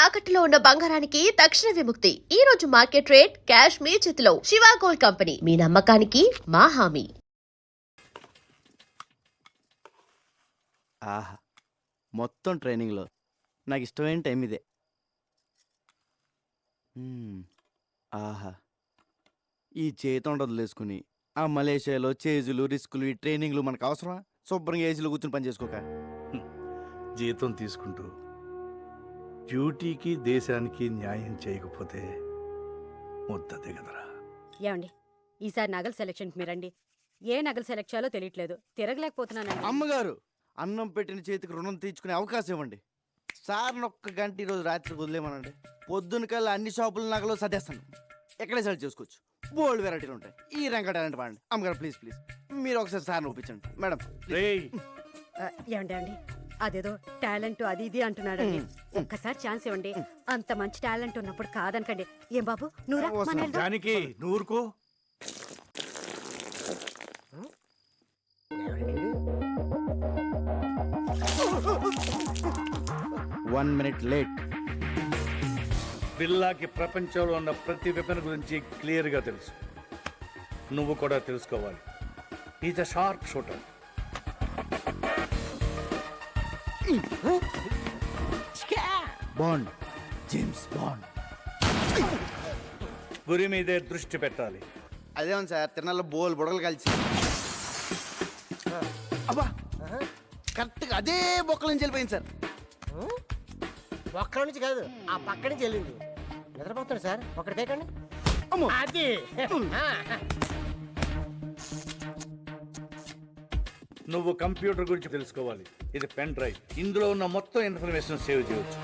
తాకట్టులో ఉన్న బంగారానికి తక్షణ విముక్తి. ఈ రోజు మార్కెట్ రేట్ క్యాష్ మీ చేతిలో. శివ గోల్డ్ కంపెనీ, మీ నమ్మకానికి మా హామీ. ఆహా, మొత్తం ట్రైనింగ్లో నాకు ఇష్టమైన టైం ఇదే. ఆహా, ఈ చేతి వదిలేసుకుని ఆ మలేషియాలో చేజులు రిస్కులు ఈ ట్రైనింగ్లు మనకు అవసరమా? శుభ్రంగా ఏసీలో కూర్చొని పని చేసుకోక. జీతం తీసుకుంటూ డ్యూటీకి దేశానికి న్యాయం చేయకపోతే ముద్ద దిగదరా. ఏమండి, ఈసారి నగల సెలక్షన్కి మీరండి. ఏ నగలు సెలెక్ట్ చేయాలో తెలియట్లేదు, తిరగలేకపోతున్నానండి. అమ్మగారు, అన్నం పెట్టిన చేతికి రుణం తీర్చుకునే అవకాశం ఇవ్వండి. సార్ ఒక్క గంట ఈరోజు రాత్రికి వదిలేమనండి. పొద్దున కల్లా అన్ని షాపుల నగలు సర్దేస్తాను. ఎక్కడే సెలెక్ట్ చేసుకోవచ్చు. బోల్డ్ వెరైటీలు ఉంటాయి. ఈ రంగ టాలెంట్ వాడండి. అమ్మగారు ప్లీజ్ ప్లీజ్ మీరు ఒకసారి సార్ని ఒప్పించండి మేడం. ఏమండి అండి, అదేదో టాలెంట్ అది ఇది అంటున్నాడండి. ఒక్కసారి ఛాన్స్ ఇవ్వండి. అంత మంచి టాలెంట్ ఉన్నప్పుడు కాదనకండి. ఏం బాబు, నువ్వు దానికి నూరుకో. 1 minute లేట్. బిల్లాకి ప్రపంచంలో ఉన్న ప్రతి వెపన్ గురించి క్లియర్గా తెలుసు. నువ్వు కూడా తెలుసుకోవాలి. Is a sharp shooter. Bond, James bond. గురి మీదే దృష్టి పెట్టాలి. అదేమో సార్, తిరణాల్లో బోల్ బుడగలు కలిసి అబ్బా కరెక్ట్గా అదే బొక్కల నుంచి వెళ్ళిపోయింది సార్. ఒక్కడి నుంచి కాదు, ఆ పక్క నుంచి వెళ్ళింది. నిద్రపోతాడు సార్, ఒకటి కేకండి. అది నువ్వు కంప్యూటర్ గురించి తెలుసుకోవాలి. ఇది పెన్ డ్రైవ్. ఇందులో ఉన్న మొత్తం ఇన్ఫర్మేషన్ సేవ్ చేయవచ్చు.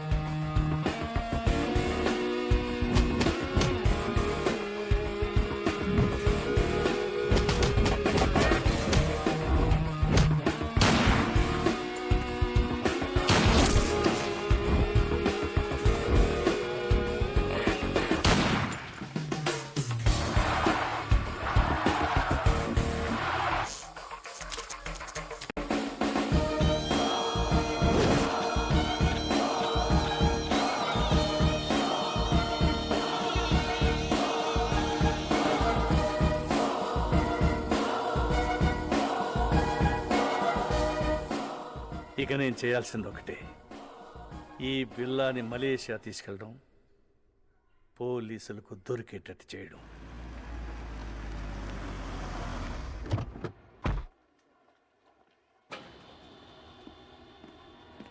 ఇక నేను చేయాల్సింది ఒకటే, ఈ బిల్లాని మలేషియా తీసుకెళ్ళడం, పోలీసులకు దొరికేటట్టు చేయడం.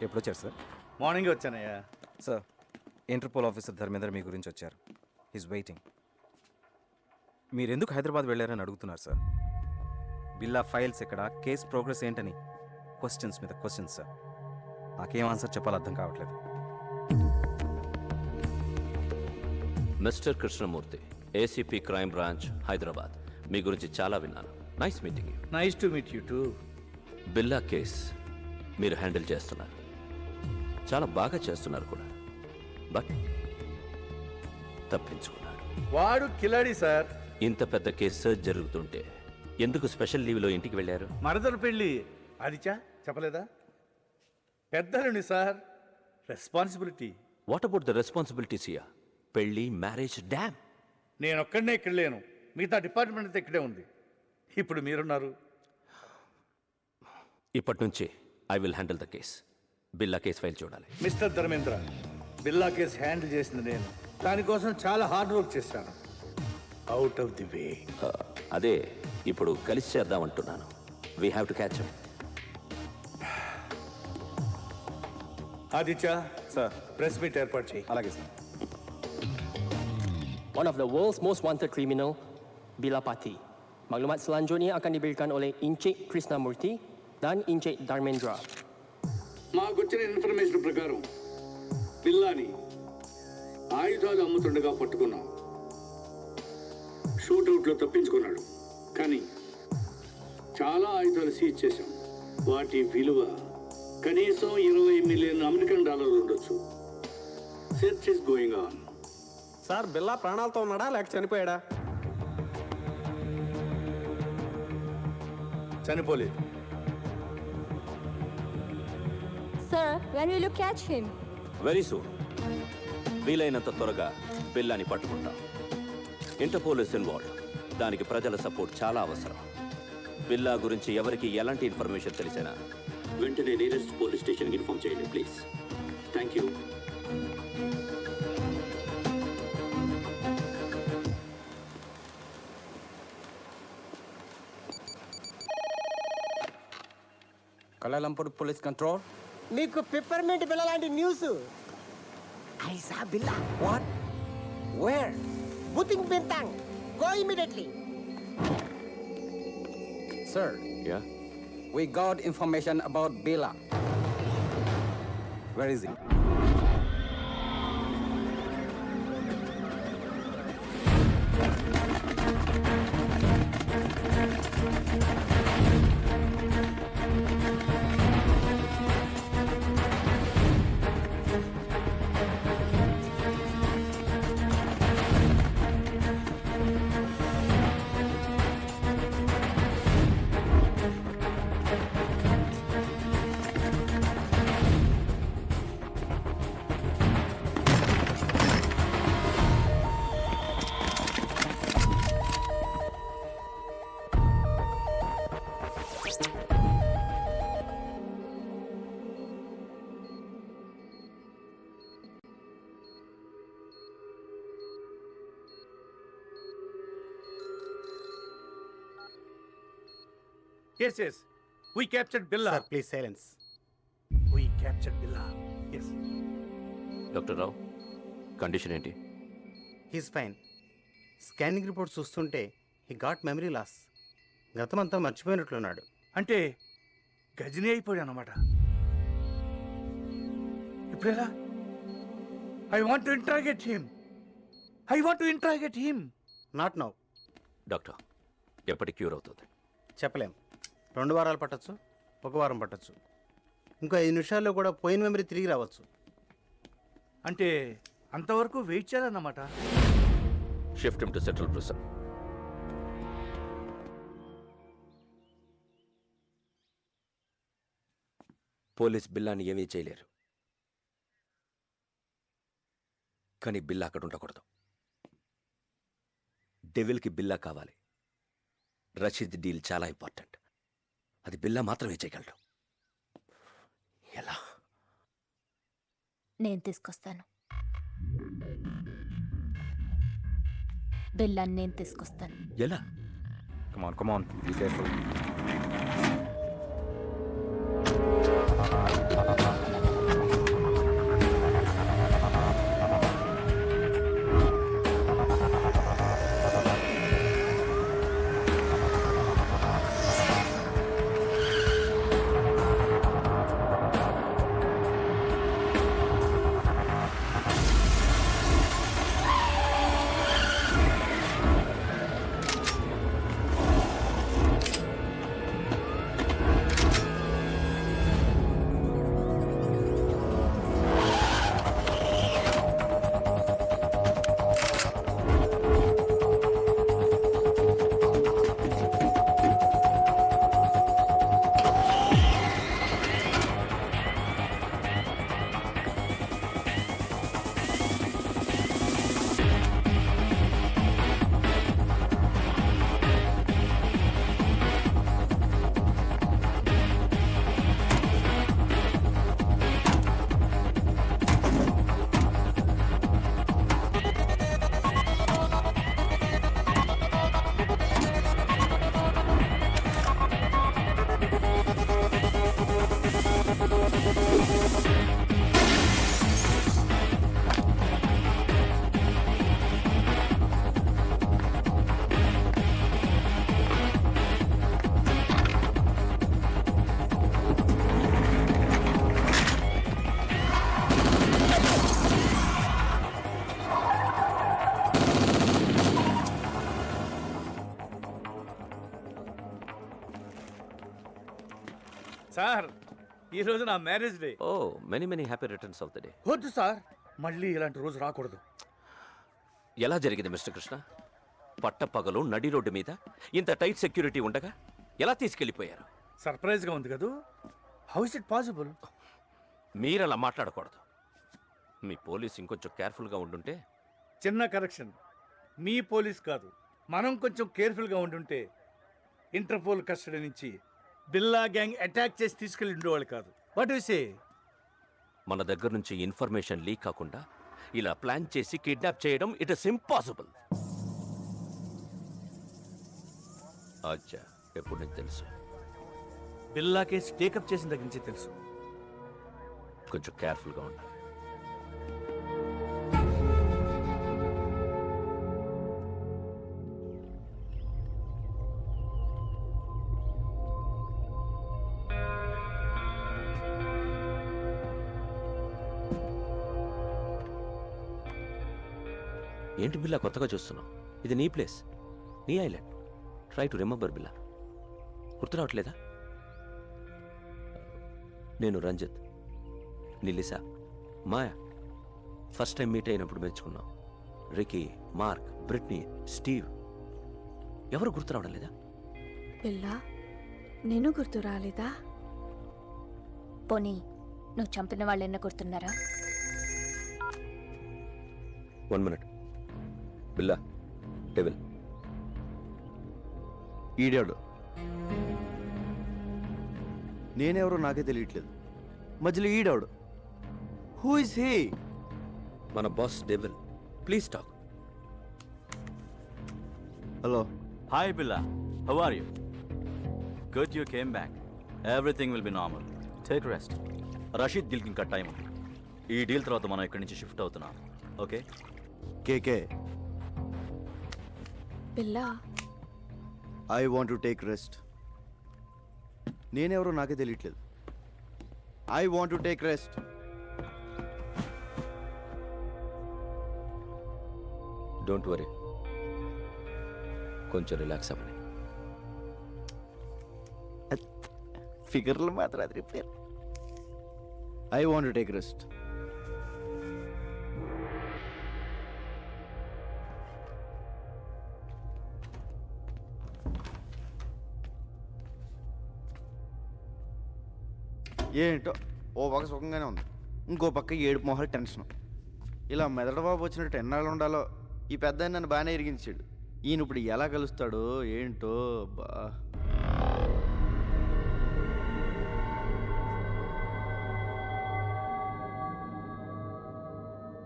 ఎప్పుడు వచ్చారు సార్? మార్నింగ్ వచ్చానయ్యా. సార్, ఇంటర్పోల్ ఆఫీసర్ ధర్మేంద్ర మీ గురించి వచ్చారు. Is waiting. మీరు ఎందుకు హైదరాబాద్ వెళ్ళారని అడుగుతున్నారు సార్. బిల్లా ఫైల్స్ ఎక్కడ, కేస్ ప్రోగ్రెస్ ఏంటని క్వశ్చన్స్ మీద క్వశ్చన్స్ సార్. నాకేం ఆన్సర్ చెప్పాలో అర్థం కావట్లేదు. Mister Krishnamurthy, ACP crime branch, Hyderabad. మీ గురించి చాలా విన్నాను. Nice meeting you. Nice to meet you too. Billa case మీరు హ్యాండిల్ చేస్తున్నారు, చాలా బాగా చేస్తున్నారు కూడా. బట్ తప్పించుకున్నాడు. వాడు కిలాడి సార్. ఇంత పెద్ద కేసు జరుగుతుంటే ఎందుకు స్పెషల్ లీవ్లో ఇంటికి వెళ్ళారు? మరదలు పెళ్ళి. అదిచా చెప్పలేదా? పెద్దలుని sir, responsibility. What about the responsibilities here? పెళ్ళి, మ్యారేజ్, డ్యామ్. నేను ఒక్కడనే ఇక్కడ లేను, మిగతా డిపార్ట్మెంట్ అంతా ఇక్కడే ఉంది. ఇప్పుడు మీరున్నారు. ఇప్పటి నుంచి I will handle the case. Billa case file చూడాలి. Mister Dharmendra, Billa case handle చేసింది నేను. దానికోసం చాలా హార్డ్ వర్క్ చేశాను. Out of the way. అదే ఇప్పుడు కలిసి చేద్దామంటున్నాను. We have to catch him. Aditya sir, press meet ఏర్పాటు చేయి. అలాగే sir. one of the world's most wanted criminal, Bila Pati. Maklumat selanjutnya akan diberikan oleh Encik Krishnamurti dan Encik Dharmendra. మాకొచ్చిన information ప్రకారం బిల్లాని ఆయుధాలు అమ్ముతుండగా పట్టుకున్నాం. షూట్అవుట్లో తప్పించుకున్నాడు, కానీ చాలా ఆయుధాలు సీజ్ చేశాం. వాటి విలువ కనీసం $20 మిలియన్ ఉండొచ్చు. Search is going on. Sir, బిల్లా ప్రాణాలతో ఉన్నాడా లేక చనిపోయాడా? చనిపోలేదు. Sir, when will you catch him? Very soon. వీలైనంత త్వరగా బిల్లాని పట్టుకుంటాం. Interpole is involve. దానికి ప్రజల సపోర్ట్ చాలా అవసరం. బిల్లా గురించి ఎవరికి ఎలాంటి ఇన్ఫర్మేషన్ తెలిసినా వెంటనే నియరెస్ట్ పోలీస్ స్టేషన్కి ఇన్ఫార్మ్ చేయండి please. Thank you. Kuala Lumpur Police Control. మీకు పిప్పర్మెంట్ బిల్ల లాంటి న్యూస్. ఐసా బిల్లా What? Where? బుతింగ్ Bintang go immediately. Sir, yeah we got information about Bella. Where is he? Yes, yes. We captured Billa. Please silence. We captured Billa. Yes. Doctor Rao, condition ఏంటి? He's fine. Scanning report చూస్తుంటే he got memory loss. గతమంతా మర్చిపోయినట్లున్నాడు. అంటే గజని అయిపోయాడు అన్నమాట. ఇప్పుడెలా? I want to interrogate him. Not now. Doctor, ఎప్పటి cure అవుతుంది? చెప్పలేం. 2 వారాలు పట్టచ్చు, 1 వారం పట్టచ్చు, ఇంకో 5 నిమిషాల్లో కూడా పోయిన మెమరీ తిరిగి రావచ్చు. అంటే అంతవరకు వెయిట్ చేయాలన్నమాట. Shift him to central prison. Police బిల్లాని ఏమీ చేయలేరు, కానీ బిల్లా అక్కడ ఉండకూడదు. డెవిల్కి బిల్లా కావాలి. రషీద్ డీల్ చాలా ఇంపార్టెంట్. అది బిల్లా మాత్రమే చేయగలడు. ఎలా? నేను తీసుకొస్తాను. బిల్లాన్ని నేను తీసుకొస్తాను. ఎలా? Come on, be careful. Sir, ఈ రోజు నా marriage day. Oh, many happy returns of the day. వద్దు సార్, మళ్ళీ ఇలాంటి రోజు రాకూడదు. ఎలా జరిగింది మిస్టర్ కృష్ణ? పట్టపగలు నడి రోడ్డు మీద ఇంత టైట్ సెక్యూరిటీ ఉండగా ఎలా తీసుకెళ్ళిపోయారు? సర్ప్రైజ్గా ఉంది కదూ. How is it possible? మీరలా మాట్లాడకూడదు. మీ పోలీస్ ఇంకొంచెం కేర్ఫుల్గా ఉండుంటే చిన్న కరెక్షన్, మీ పోలీస్ కాదు, మనం కొంచెం కేర్ఫుల్గా ఉండుంటే ఇంటర్పోల్ కస్టడీ నుంచి బిల్లా గ్యాంగ్ అటాక్ చేసి తీసుకెళ్ళి ఉండేవాళ్ళు కాదు. What you say? మన దగ్గర నుంచి ఇన్ఫర్మేషన్ లీక్ కాకుండా ఇలా ప్లాన్ చేసి కిడ్నాప్ చేయడం ఇట్ ఇస్ ఇంపాసిబుల్. అచ్చా, ఎప్పుడు నీకు తెలుసు? బిల్లా కేసు టేకప్ చేసిన దగ్గర నుంచి తెలుసు. కొంచెం కేర్ఫుల్గా ఉండాలి. ఏంటి బిల్లా కొత్తగా చూస్తున్నావు? ఇది నీ ప్లేస్, నీ ఐలాండ్. ట్రై టు రిమెంబర్ బిల్లా. గుర్తు రావట్లేదా? నేను రంజిత్, నిలిసా, మాయా ఫస్ట్ టైం మీట్ అయినప్పుడు మెచ్చుకున్నాం. రికీ, మార్క్, బ్రిట్నీ, స్టీవ్, ఎవరు గుర్తు రావడం లేదా? పిల్ల నేను గుర్తు రాలేదా? పోనీ నువ్వు చంపిన వాళ్ళు ఎన్న గుర్తున్నారా? 1 minute. బిల్లా, డెవిల్. ఈడాడు. నేనెవరో నాకే తెలియట్లేదు. మధ్యలో ఈడాడు. Who is he? మన boss devil. Please talk. Hello. Hi Billa, how are you? Good you came back. Everything will be normal. Take rest. Rasheed డీల్కి ఇంకా టైం ఉంది. ఈ డీల్ తర్వాత మనం ఇక్కడి నుంచి షిఫ్ట్ అవుతున్నాం. ఓకే? కేకే, పిల్ల I want to take rest. నేనెవరో నాకే తెలియట్లేదు. I want to take rest. Don't worry, కొంచెం రిలాక్స్ అవ్వండి. ఫిగర్లు మాత్రం అది repair. I want to take rest. ఏంటో ఓ పక్క సుఖంగానే ఉంది, ఇంకో పక్క ఏడుపు మొహాలు టెన్షన్. ఇలా మెదడు బాబు వచ్చినట్టు ఎన్నాళ్ళు ఉండాలో. ఈ పెద్ద నన్ను బాగానే ఇరిగించాడు. ఈయన ఇప్పుడు ఎలా కలుస్తాడో ఏంటో. బా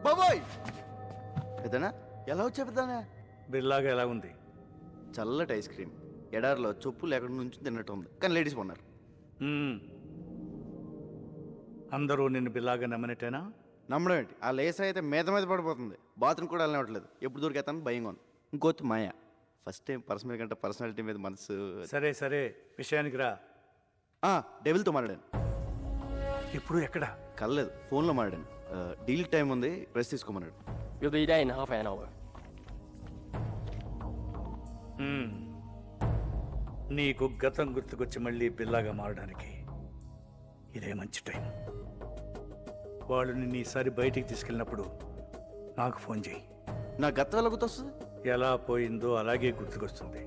బాబోయ్, పెద్దనా ఎలా వచ్చా పెద్దనా? బిల్లాగా ఎలా ఉంది? చల్లటి ఐస్ క్రీమ్ ఎడారిలో చొప్పులు ఎక్కడ నుంచి తిన్నట్టు ఉంది, కానీ లేడీస్ కొన్నారు. అందరూ నిన్ను బిల్లాగా నమ్మనట్టేనా? నమ్మడం ఏంటి, ఆ లేస్ అయితే మీద మీద పడిపోతుంది. బాత్రూమ్ కూడా వెళ్ళనివ్వట్లేదు. ఎప్పుడు దొరికేతాను భయంగా ఉంది. ఇంకోటి మాయా, ఫస్ట్ టైం పర్సన్ మీద కంటే పర్సనాలిటీ మీద మనసు. సరే సరే, విషయానికి రా. డెవిల్తో మాట్లాడాను. ఇప్పుడు ఎక్కడ? కలలేదు, ఫోన్లో మాట్లాడాను. డీల్ టైం ఉంది, press తీసుకోమన్నాడు. We'll be there in half an hour. నీకు గతం గుర్తుకొచ్చి మళ్ళీ బిల్లాగా మారడానికి ఇదే మంచి టైం. వాళ్ళు నిన్ను ఈసారి బయటికి తీసుకెళ్ళినప్పుడు నాకు ఫోన్ చేయి. నా గతం ఎలా గుర్తొస్తుంది? ఎలా పోయిందో అలాగే గుర్తుకొస్తుంది.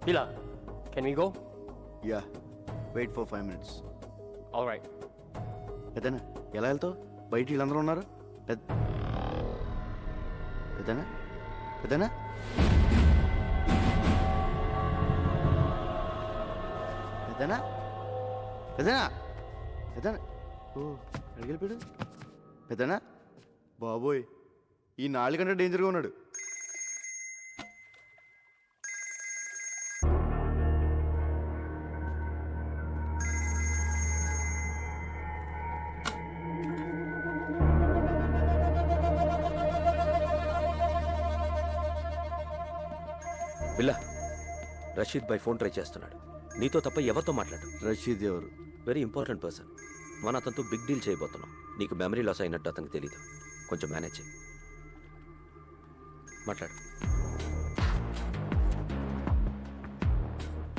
Billa, can we go? Yeah, wait for 5 minutes. All right. పెద్దనా ఎలా వెళ్తావు? బయట వీళ్ళందరూ ఉన్నారు. పెద్దనా పెద్దనా పెద్దనా పెద్దనా పెద్దనా ఓ అడిగిపోయాడు. పెద్దనా బాబోయ్, ఈ 4 కంటే డేంజర్గా ఉన్నాడు. బిల్లా, రషీద్ బై ఫోన్ ట్రై చేస్తున్నాడు. నీతో తప్ప ఎవరితో మాట్లాడు. రషీద్ ఎవరు? Very important person. మన అతనితో బిగ్ డీల్ చేయబోతున్నాం. నీకు మెమరీ లాస్ అయినట్టు అతనికి తెలీదు. కొంచెం మేనేజ్ చేయి. మాట్లాడు.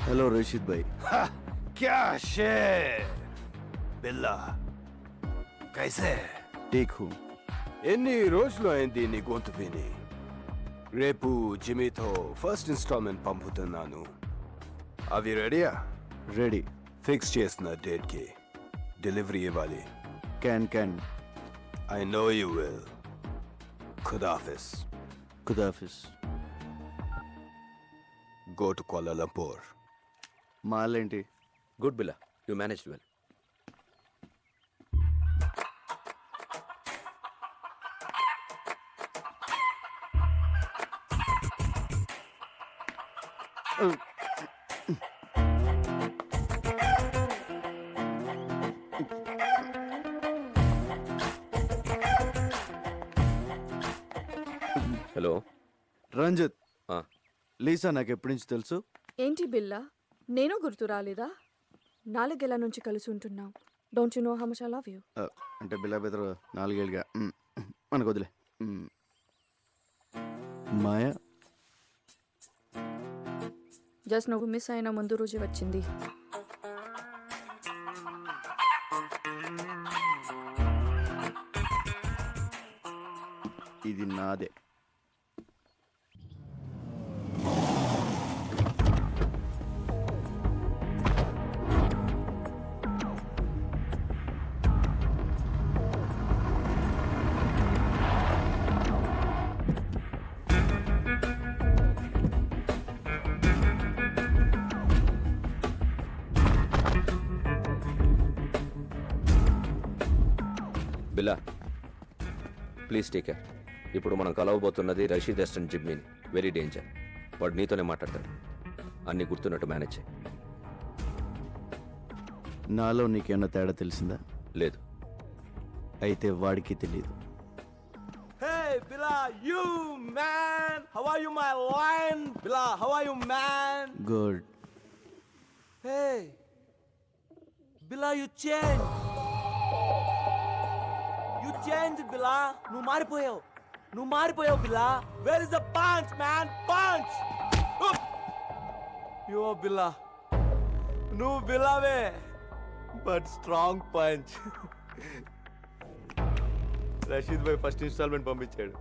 హలో రషీద్ భాయ్. क्या शेर बिल्ला कैसे? Take who. ఎన్ని రోజులు అయింది నీ గొంతు విని? రేపు జిమీతో ఫస్ట్ ఇన్స్టాల్మెంట్ పంపుతున్నాను. అవి రెడీయా? రెడీ. ఫిక్స్ చేసిన డేట్కి డెలివరీ ఇవ్వాలి. Can I know you will. Khudafis. ఖుదాఫిస్. Go to Kuala Lumpur. మాలేంటి? Good Billa, you managed well. Hello. Ranjit, ఆ. లీసా నాకు ఎప్పటి నుంచి తెలుసు? ఏంటి బిల్లా నేను గుర్తు రాలేదా? 4 ఏళ్ల నుంచి కలిసి ఉంటున్నాం. Don't you know how much I love you? అంటే బిల్లా బెదరు 4 ఏళ్ళుగా మనకు వదిలే. మాయా జస్ట్ నువ్వు మిస్ అయిన ముందు రోజు వచ్చింది. ఇది నాదే. బిల్లా, ప్లీజ్ టేక్ కేర్. ఇప్పుడు మనం కలవబోతున్నది రషీద్ అసిస్టెంట్ జిమ్మిని. Very danger. వాడు నీతోనే మాట్లాడతాడు. అన్నీ గుర్తున్నట్టు మేనేజ్ చేయి. నాలో నీకేమన్నా తేడా తెలిసిందా? లేదు. అయితే వాడికి తెలియదు. Hey, Bila, you man! How are you, my lion? Bila, how are you, man? Good. Hey, Bila, you changed. You changed, Bila. నువ్వు మారిపోయావు, Bila. Where is the punch, man? Punch! You are Bila. నువ్వు Bilaవే, but strong punch. Rashid భాయ్ first installment పంపించాడు.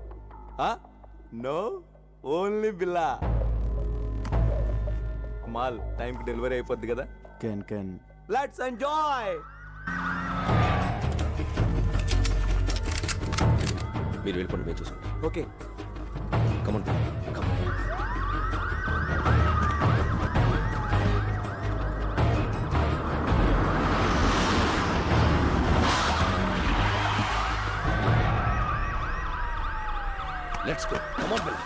No, only Billa. మాల్ టైంకి delivery అయిపోద్ది కదా. Can let's enjoy. మీరు వెళ్ళిపోండి, మేము చూసుకోండి. Okay. Come on come on. Let's go. Come on, Bill.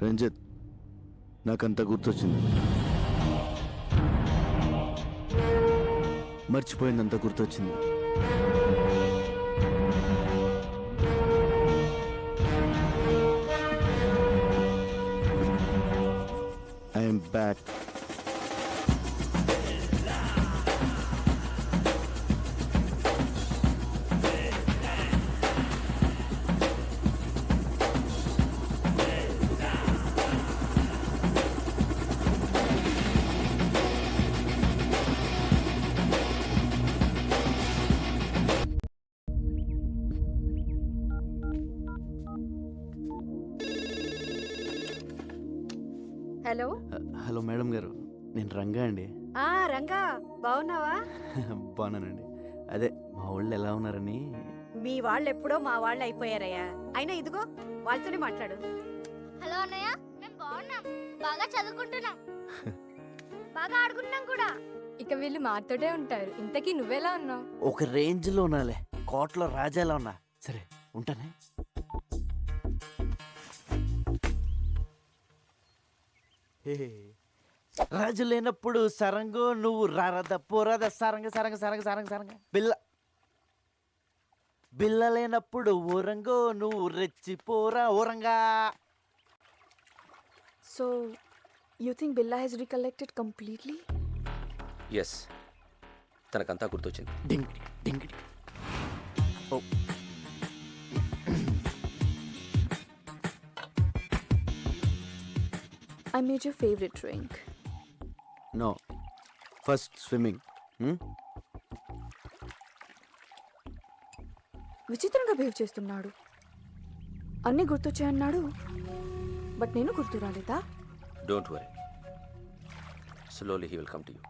Ranjith, నాకంత గుర్తొచ్చింది. మర్చిపోయిందంత గుర్తొచ్చింది. I'm back. Hello. Hello madam గారు, నేను రంగా అండి. రంగా, బాగున్నావా? బాగున్నానండి. అదే మా వాళ్ళు ఎలా ఉన్నారని. మీ వాళ్ళు ఎప్పుడో మా వాళ్ళు అయిపోయారయ్యా. అయినా ఇదిగో వాళ్ళతోనే మాట్లాడు. హలో అన్నయ్య, మేము బాగున్నాం, బాగా చదువుకుంటున్నాం, బాగా ఆడుకుంటున్నాం కూడా. ఇక వీళ్ళు మాతోటే ఉంటారు. ఇంతకీ నువ్వెలా ఉన్నావు? ఒక రేంజ్ లో ఉన్నాలే, కోట్లో రాజాలా ఉన్నా. సరే ఉంటానే. హే, రాజు లేనప్పుడు సరంగు నువ్వు రారద పోరాద సరంగ సరంగ సరంగ సరంగ సరంగ బిల్ల లేనప్పుడు ఊరంగో నువ్వు రెచ్చిపోరా ఊరంగా. So you think Billa he's recollected completely? Yes, తనకంతా గుర్తొచ్చింది. డింగిడి డింగిడి. Oh I made your favorite drink. No, first swimming. విచిత్రంగా బిహేవ్ చేస్తున్నాడు. అన్నీ గుర్తొచ్చాయన్నాడు, బట్ నేను గుర్తు రాలేదా? Don't worry, slowly he will come to you.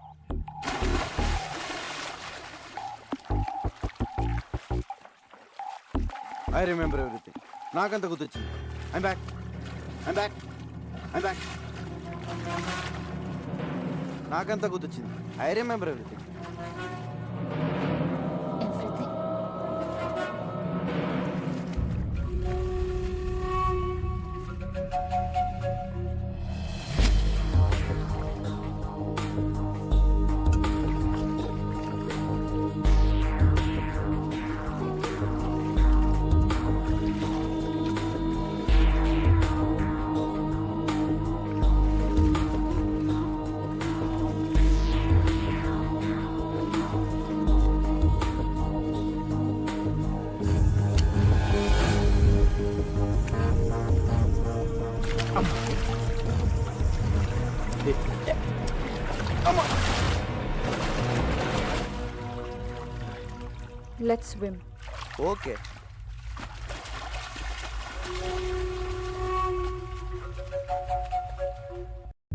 I remember everything. నాకంత గుర్తొచ్చింది. I'm back, I'm back, I'm back. నాకంత గుర్తొచ్చింది. I remember everything. Let's swim. Okay.